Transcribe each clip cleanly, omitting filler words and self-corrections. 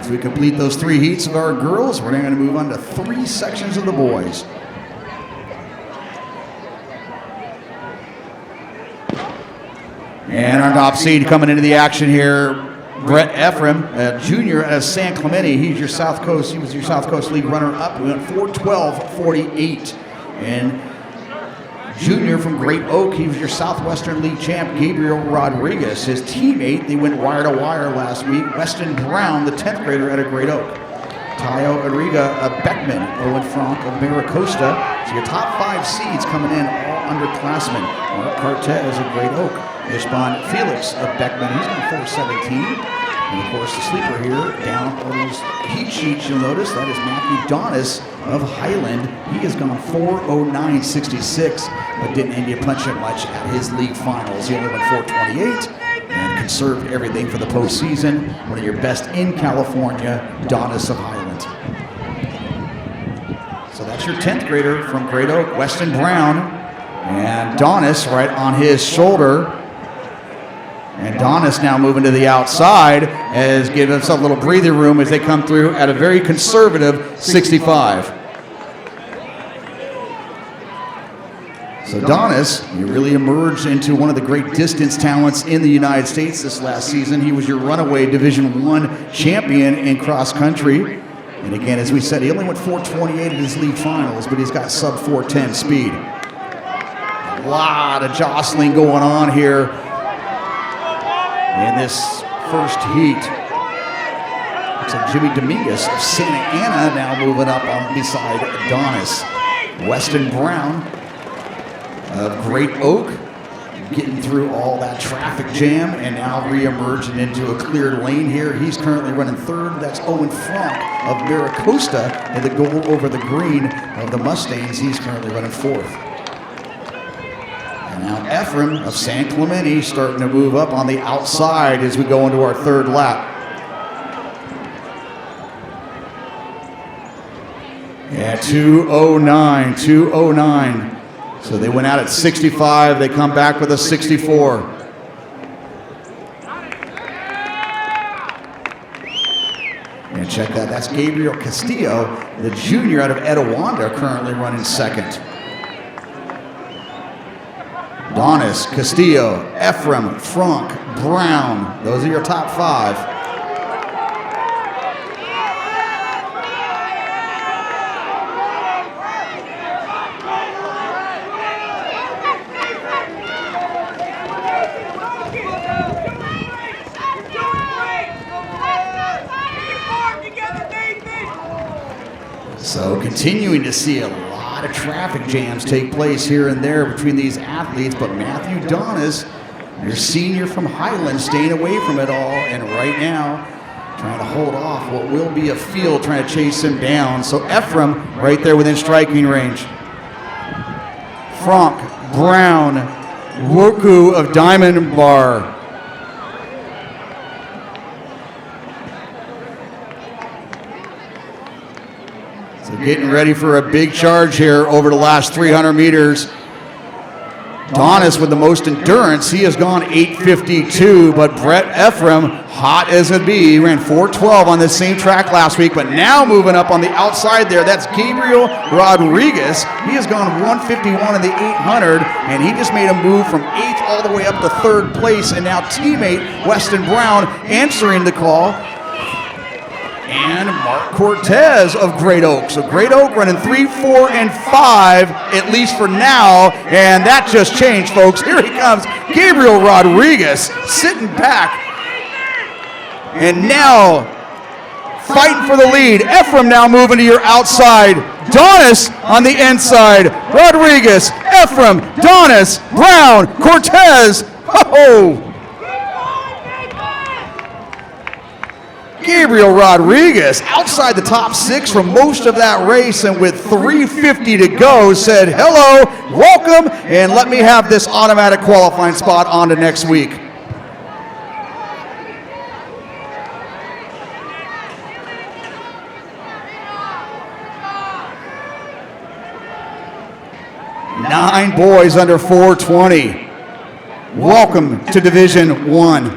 As we complete those 3 heats of our girls, we're now going to move on to 3 sections of the boys. And our top seed coming into the action here, Ephraim, a junior out of San Clemente. He was your South Coast League runner-up. We went 4:12.48. And junior from Great Oak, he was your Southwestern League champ, Gabriel Rodriguez. His teammate, they went wire-to-wire last week, Weston Brown, the 10th grader out of Great Oak. Tayo Arriga of Beckman, Owen Frank of Maricosta. So your top 5 seeds coming in, all underclassmen. Mark Cortez of Great Oak. Ishban Felix of Beckman, he's going 4:17. And of course the sleeper here, down on those heat sheets, you'll notice, that is Matthew Donis of Highland. He has gone 4:09.66, but didn't India punch it much at his league finals. He only went 4:28 and conserved everything for the postseason. One of your best in California, Donis of Highland. So that's your 10th grader from Great Oak, Weston Brown. And Donis right on his shoulder. And Donis now moving to the outside, has given himself a little breathing room as they come through at a very conservative 65. So Donis, he really emerged into one of the great distance talents in the United States this last season. He was your runaway Division I champion in cross country. And again, as we said, he only went 4:28 in his league finals, but he's got sub 4:10 speed. A lot of jostling going on here in this first heat. Looks like Jimmy Dominguez of Santa Ana now moving up on beside Donis. Weston Brown of Great Oak getting through all that traffic jam and now re-emerging into a cleared lane here. He's currently running 3rd. That's Owen Frank of Maricosta in the goal over the green of the Mustangs. He's currently running 4th. Now Ephraim of San Clemente starting to move up on the outside as we go into our 3rd lap. Yeah, 2:09. So they went out at 65. They come back with a 64. And check that. That's Gabriel Castillo, the junior out of Etiwanda, currently running 2nd. Donis, Castillo, Ephraim, Frank, Brown. Those are your top 5. So continuing to see a lot of traffic jams take place here and there between these athletes, but Matthew Donis, your senior from Highland, staying away from it all, and right now trying to hold off what will be a field trying to chase him down. So Ephraim right there within striking range. Frank, Brown, Woku of Diamond Bar. Getting ready for a big charge here over the last 300 meters. Donis with the most endurance. He has gone 8:52, but Brett Ephraim, hot as a bee, he ran 4:12 on this same track last week, but now moving up on the outside there, that's Gabriel Rodriguez. He has gone 1:51 in the 800, and he just made a move from 8th all the way up to 3rd place, and now teammate Weston Brown answering the call. And Mark Cortez of Great Oak. So Great Oak running 3, 4, and 5, at least for now. And that just changed, folks. Here he comes, Gabriel Rodriguez, sitting back. And now, fighting for the lead. Ephraim now moving to your outside. Donis on the inside. Rodriguez, Ephraim, Donis, Brown, Cortez. Oh! Gabriel Rodriguez outside the top 6 for most of that race, and with 3:50 to go said hello, welcome, and let me have this automatic qualifying spot on to next week. Nine boys under 420. Welcome to Division I.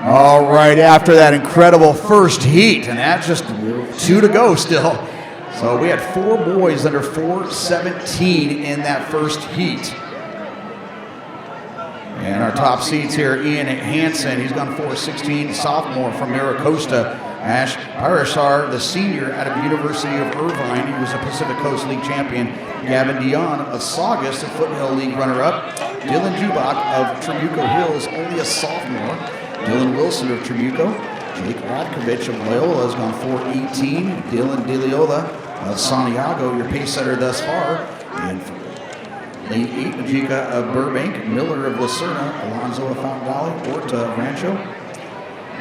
All right, after that incredible first heat, and that's just 2 to go still. So we had 4 boys under 4:17 in that first heat. And our top seeds here, Ian Hansen, he's gone 4:16, sophomore from Maricosta. Ansh, Parashar, the senior out of the University of Irvine, he was a Pacific Coast League champion. Gavin Dion of Saugus, a Foothill League runner-up. Dylan Jubach of Trabuco Hills, only a sophomore. Dylan Wilson of Trabuco. Jake Radkovich of Loyola has gone 4:18. Dylan DeLeola of Santiago, your pace setter thus far. And lane 8, Majika of Burbank. Miller of Lucerna. Alonzo of Fountain Valley. Orta of Rancho.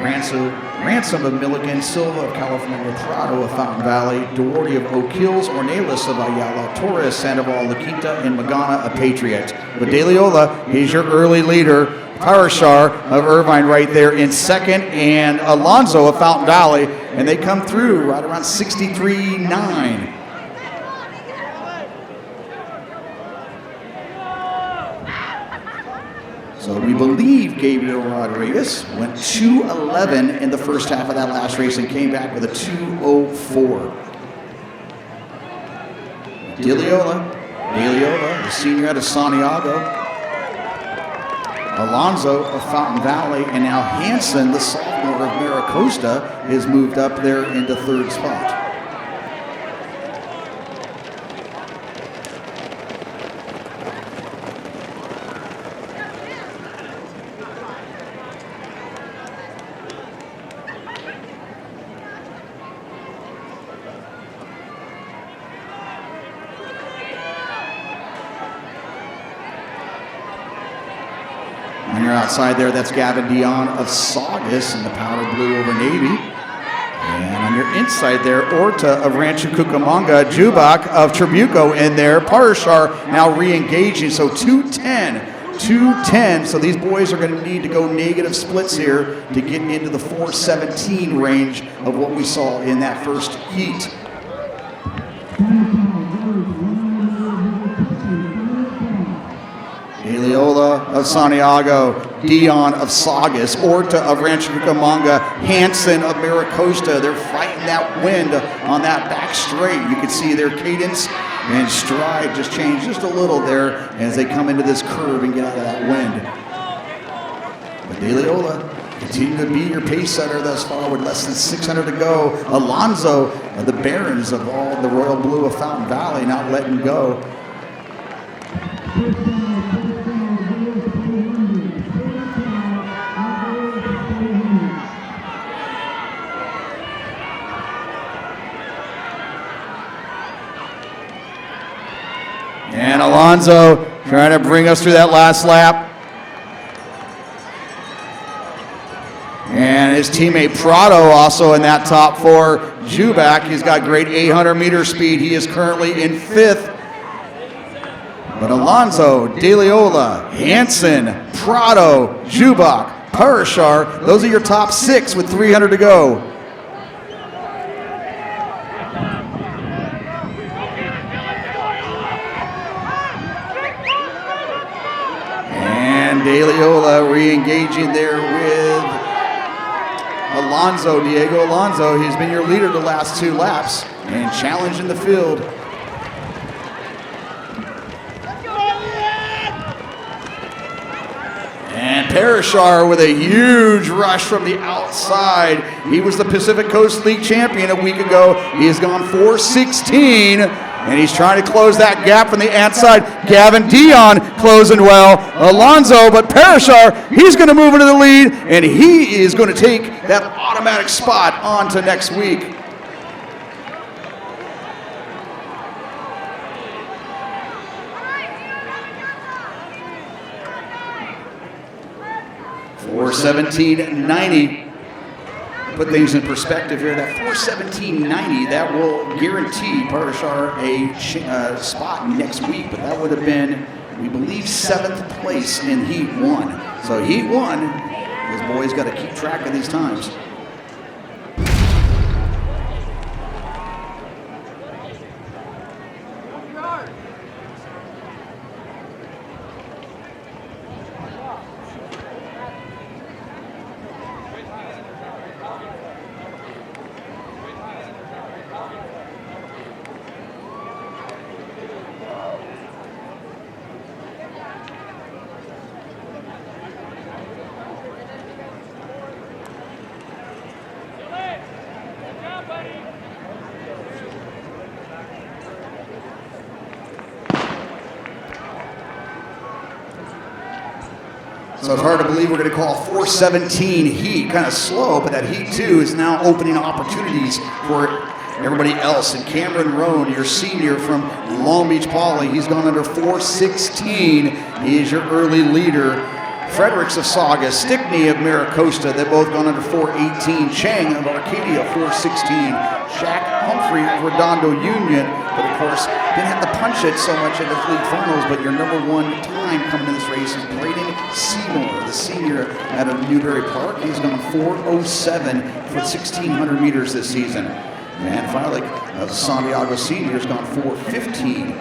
Ransom of Milligan. Silva of California. Prado of Fountain Valley. Duarte of Oak Hills. Ornelas of Ayala. Torres, Sandoval, La Quinta, and Magana, a Patriot. But DeLeola, he's your early leader. Parashar of Irvine right there in second, and Alonzo of Fountain Valley, and they come through right around 63.9. So we believe Gabriel Rodriguez went 2:11 in the first half of that last race and came back with a 2:04. DeLeola, the senior out of Santiago. Alonzo of Fountain Valley, and now Hansen, the sophomore of Maricosta, is moved up there into 3rd spot. On your outside there, that's Gavin Dion of Saugus in the powder blue over navy. And on your inside there, Orta of Rancho Cucamonga, Jubach of Trabuco in there. Parashar now re-engaging, so 2:10. So these boys are going to need to go negative splits here to get into the 4:17 range of what we saw in that first heat. DeLeola of Santiago, Dion of Saugus, Orta of Rancho Cucamonga, Hansen of Maricosta. They're fighting that wind on that back straight. You can see their cadence and stride just change just a little there as they come into this curve and get out of that wind. But DeLeola continue to be your pace setter thus far with less than 600 to go. Alonzo, the Barons of all the Royal Blue of Fountain Valley, not letting go. And Alonzo trying to bring us through that last lap. And his teammate Prado also in that top 4. Jubach, he's got great 800-meter speed. He is currently in 5th. But Alonzo, DeLeola, Hansen, Prado, Jubach, Parashar, those are your top 6 with 300 to go. DeLeola re-engaging there with Alonzo, Diego Alonzo. He's been your leader the last 2 laps and challenging the field. And Parashar with a huge rush from the outside. He was the Pacific Coast League champion a week ago. He has gone 4:16. And he's trying to close that gap from the outside. Gavin Dion closing well. Alonzo, but Parashar, he's going to move into the lead, and he is going to take that automatic spot on to next week. 4:17.90. Put things in perspective here, that 4:17.90, that will guarantee Parashar a spot next week, but that would have been, we believe, 7th place in Heat 1. So Heat 1, those boys got to keep track of these times. So it's hard to believe we're going to call 4:17 Heat kind of slow, but that Heat 2 is now opening opportunities for everybody else. And Cameron Rhone, your senior from Long Beach Poly, he's gone under 4:16. He is your early leader. Fredericks of Saugus, Stickney of Maricosta, they've both gone under 4:18. Chang of Arcadia, 4:16. Jack Humphrey of Redondo Union, but of course didn't have to punch it so much in the league finals, but your number one time coming in this race is Braden Seymour, the senior out of Newbury Park. He's gone 4:07 for 1,600 meters this season. Man Freilich of Santiago Senior has gone 4:15.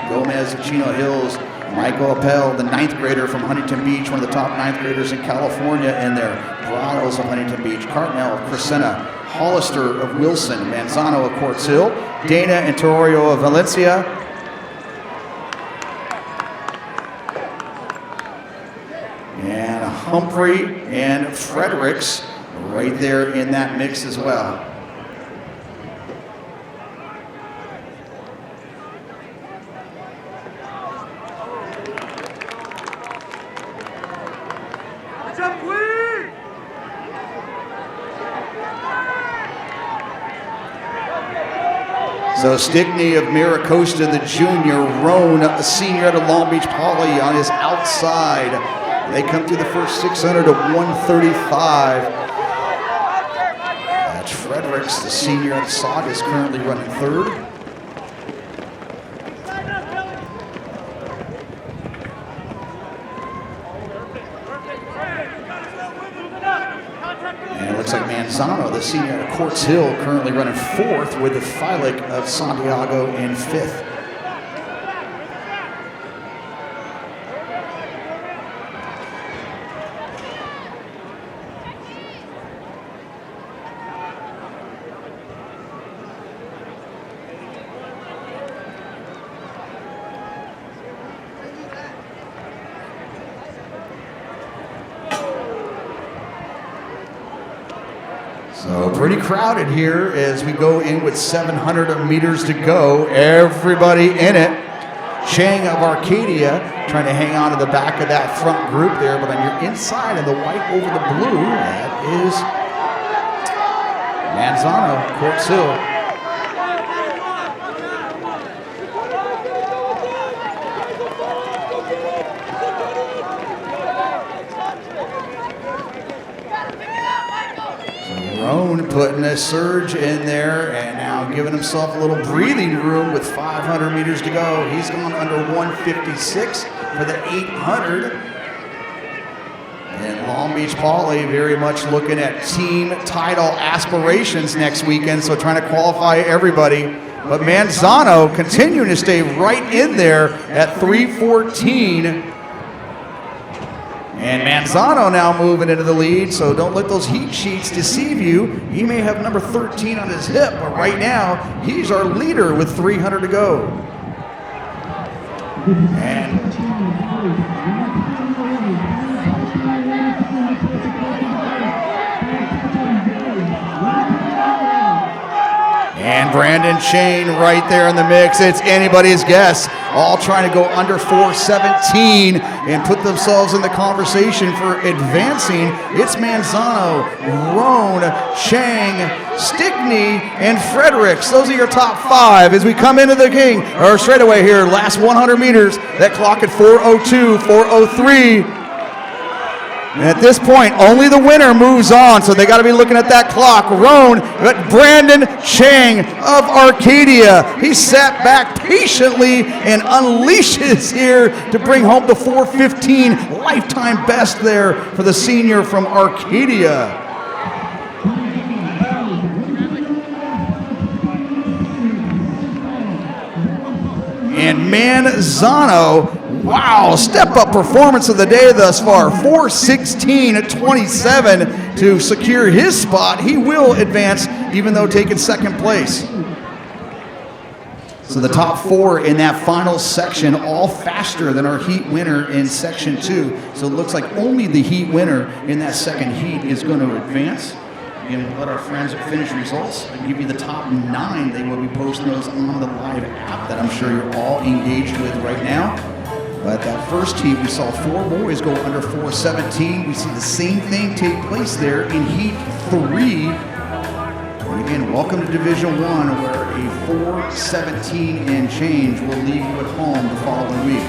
Gomez of Chino Hills, Michael Appel, the 9th grader from Huntington Beach, one of the top 9th graders in California in there. Bravos of Huntington Beach, Cartnell of Crescenta, Hollister of Wilson, Manzano of Quartz Hill, Dana and Torrio of Valencia, and Humphrey and Fredericks right there in that mix as well. So Stickney of Maricosta, the junior, Rhone, a senior out of Long Beach Poly on his outside. They come through the first 600 to 135. That's Fredericks, the senior out of Saugus, currently running 3rd. And it looks like Manzano, the senior out of Quartz Hill, currently running 4th, with the Freilich of Santiago in 5th. So pretty crowded here as we go in with 700 meters to go. Everybody in it. Chang of Arcadia trying to hang on to the back of that front group there, but on your inside of the white over the blue, that is Manzano, Quartz Hill. Rhone putting a surge in there and now giving himself a little breathing room with 500 meters to go. He's gone under 156 for the 800. And Long Beach Poly very much looking at team title aspirations next weekend, so trying to qualify everybody. But Manzano continuing to stay right in there at 314. And Manzano now moving into the lead, so don't let those heat sheets deceive you. He may have number 13 on his hip, but right now, he's our leader with 300 to go. And Brandon Chain right there in the mix. It's anybody's guess. All trying to go under 4:17 and put themselves in the conversation for advancing. It's Manzano, Rhone, Chang, Stickney, and Fredericks. Those are your top 5 as we come into the king, or straightaway here, last 100 meters. That clock at 4:02, 4:03. And at this point, only the winner moves on, so they got to be looking at that clock. Rhone, but Brandon Chang of Arcadia. He sat back patiently and unleashes here to bring home the 4:15 lifetime best there for the senior from Arcadia. And Manzano, wow, step-up performance of the day thus far. 4:16.27 to secure his spot. He will advance, even though taking second place. So the top four in that final section, all faster than our heat winner in section 2. So it looks like only the heat winner in that second heat is going to advance. Again, we'll let our friends finish results and give you the top 9. They will be posting those on the live app that I'm sure you're all engaged with right now. But that first heat, we saw 4 boys go under 4:17. We see the same thing take place there in heat 3. And again, welcome to Division 1, where a 4:17 and change will leave you at home the following week.